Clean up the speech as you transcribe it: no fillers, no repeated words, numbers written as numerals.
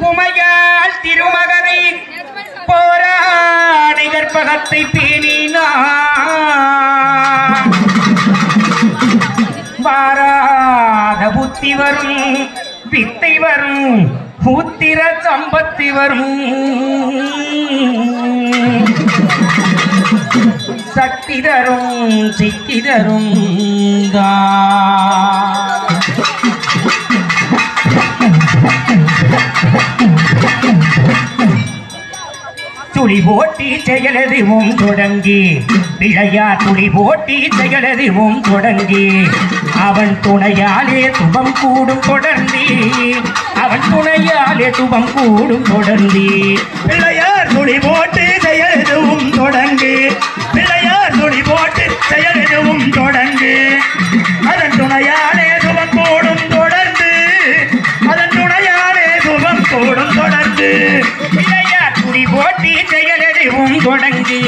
உமையால் திருமகனை போராடி கற்பகத்தை பேணினார். வாராத புத்தி வரும், வித்தை வரும், புத்திர சம்பத்தி வரும், சக்தி தரும், சித்தி தரும். துளி போட்டி செயலதுவும் தொடங்கி பிழையா துளி போட்டி செயலதுவும் தொடங்கி அவன் துணையாலே துபம் கூடும் தொடர்ந்தி, அவன் துணையாலே துபம் கூடும் தொடர்ந்தி. பிள்ளையார் துளி போட்டு செயலதுவும் தொடங்கி, பிள்ளையார் துளி போட்டு செயலதுவும் தொடங்கி அதன் துணையாலே துபம் கூடும் தொடர்ந்து, அதன் துணையாலே துபம் கூடும் தொடர்ந்து. பிள்ளையார் துளி போட்டி செயலதுவும் தொடங்கி